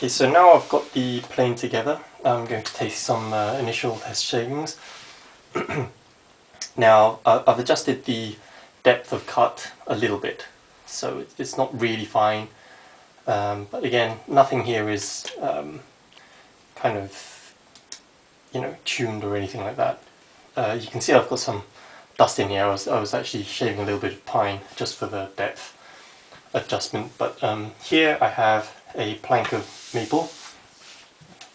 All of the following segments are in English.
Okay, so now I've got the plane together, I'm going to take some initial test shavings. Now I've adjusted the depth of cut a little bit, so it's not really fine, but again, nothing here is kind of, tuned or anything like that. You can see I've got some dust in here. I was actually shaving a little bit of pine just for the depth adjustment, but here I have a plank of maple,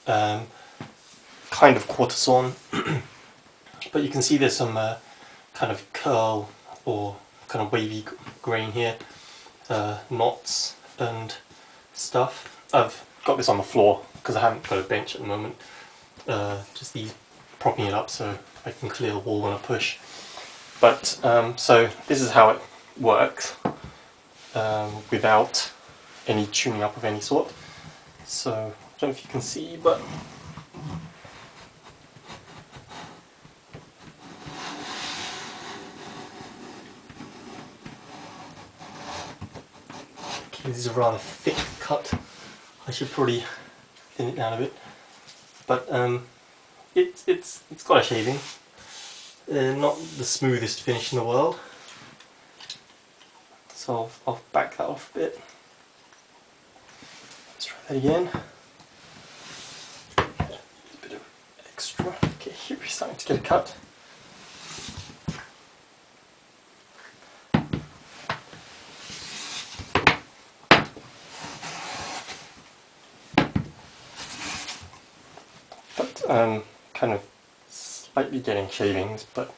kind of quarter sawn, but you can see there's some kind of curl or kind of wavy grain here, knots and stuff. I've got this on the floor because I haven't got a bench at the moment, just these propping it up so I can clear the wall when I push. But so this is how it works without any tuning up of any sort. So I don't know if you can see, but okay, this is a rather thick cut. I should probably thin it down a bit, but it's got a shaving. Not the smoothest finish in the world, so I'll back that off a bit. Let's try that again. A bit of extra. Okay, here we're starting to get a cut. But kind of slightly getting shavings, but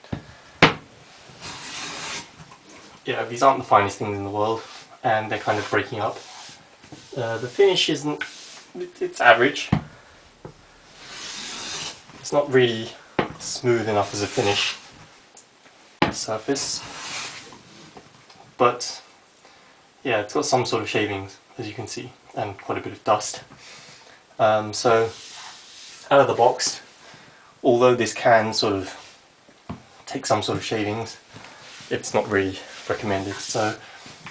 yeah, these aren't the finest things in the world, and they're kind of breaking up. The finish isn't, it's average. It's not really smooth enough as a finish surface, but yeah, it's got some sort of shavings, as you can see, and quite a bit of dust. So out of the box, although this can sort of take some sort of shavings, it's not really recommended. So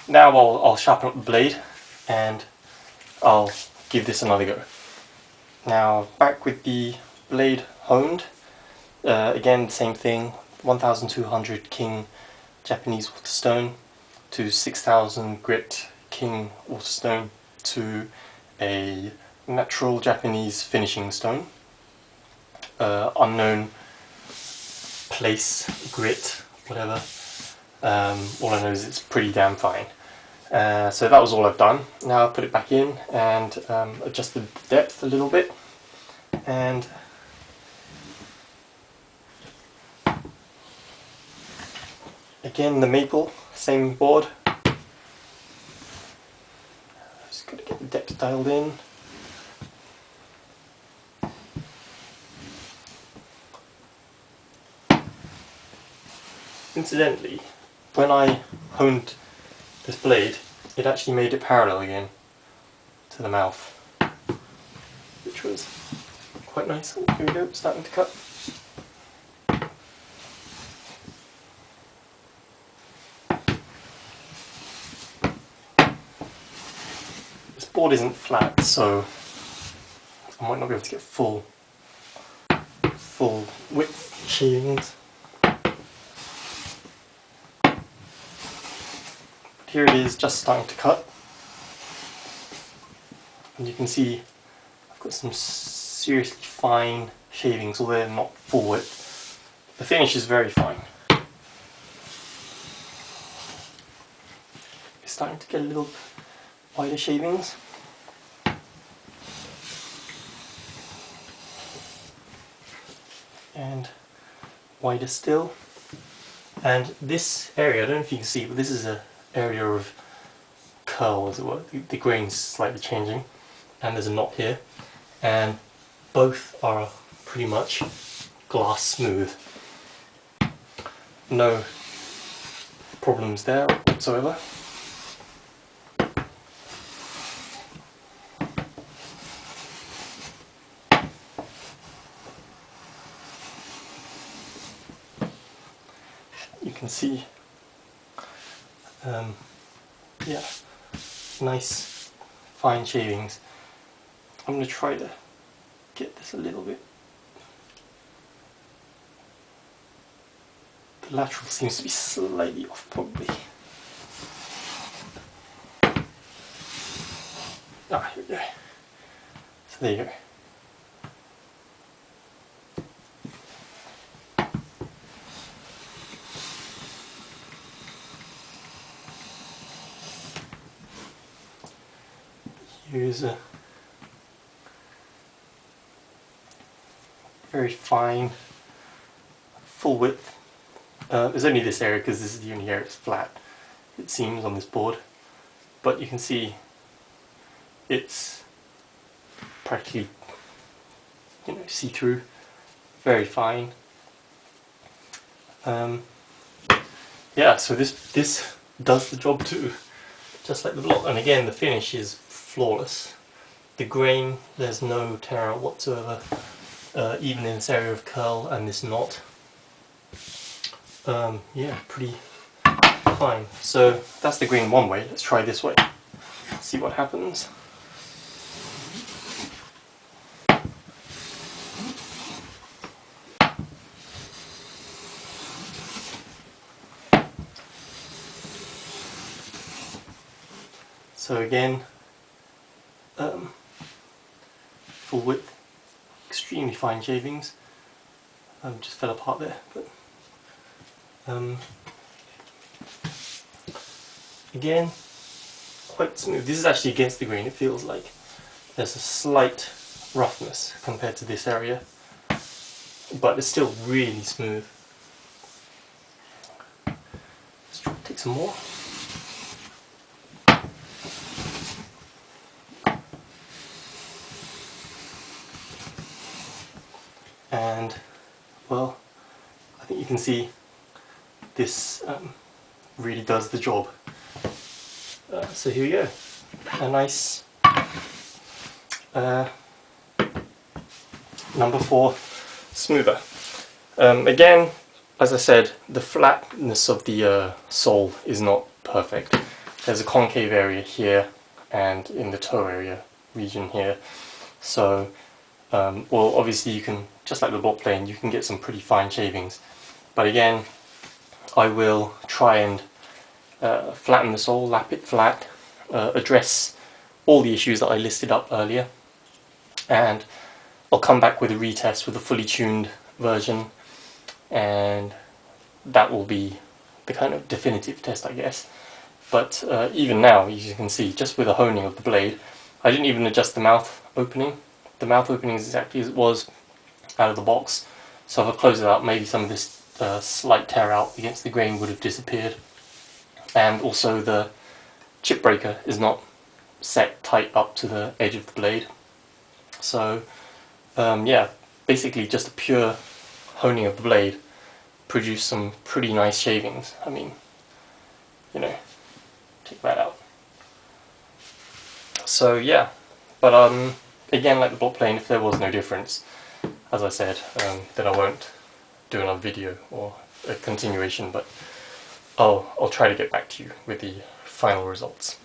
now I'll sharpen up the blade and I'll give this another go. Now back with the blade honed, again the same thing, 1200 King Japanese waterstone to 6000 grit King waterstone to a natural Japanese finishing stone, unknown place, grit, whatever. All I know is it's pretty damn fine. So that was all I've done. Now I'll put it back in and adjusted the depth a little bit, and again the maple, same board. Just got to get the depth dialed in. Incidentally, when I honed this blade, it actually made it parallel again to the mouth, which was quite nice. Oh, here we go, starting to cut. This board isn't flat, so I might not be able to get full width shavings. Here it is, just starting to cut, and you can see I've got some seriously fine shavings, although they're not full width. The finish is very fine. It's starting to get a little wider shavings. And wider still. And this area, I don't know if you can see, but this is an area of curl, as it were. The grain's slightly changing, and there's a knot here, and both are pretty much glass smooth. No problems there whatsoever. You can see, yeah, nice fine shavings. I'm going to try to get this a little bit. The lateral seems to be slightly off probably. Ah, here we go. So there you go. Here's a very fine, full width. There's only this area because this is the only area it's flat, it seems, on this board. But you can see it's practically, you know, see-through, very fine. Yeah, so this does the job too, just like the block. And again, the finish is flawless. The grain, there's no tear out whatsoever, even in this area of curl and this knot. Yeah, pretty fine. So that's the green one way. Let's try this way. See what happens. So again, full width, extremely fine shavings. Just fell apart there, but again, quite smooth. This is actually against the grain. It feels like there's a slight roughness compared to this area, but it's still really smooth. Let's try to take some more. And well, I think you can see this really does the job. So here we go, a nice No.4 smoother. Again, as I said, the flatness of the sole is not perfect. There's a concave area here and in the toe area region here. So, well, obviously you can, just like the block plane, you can get some pretty fine shavings. But again, I will try and flatten the sole, lap it flat, address all the issues that I listed up earlier, and I'll come back with a retest with a fully tuned version, and that will be the kind of definitive test, I guess. But even now, as you can see, just with a honing of the blade, I didn't even adjust the mouth opening. The mouth opening is exactly as it was out of the box, so if I close it up, maybe some of this slight tear out against the grain would have disappeared. And also the chip breaker is not set tight up to the edge of the blade. So yeah, basically just a pure honing of the blade produced some pretty nice shavings. I mean, you know, take that out. So yeah, but again, like the block plane, if there was no difference, as I said, then I won't do another video or a continuation, but I'll try to get back to you with the final results.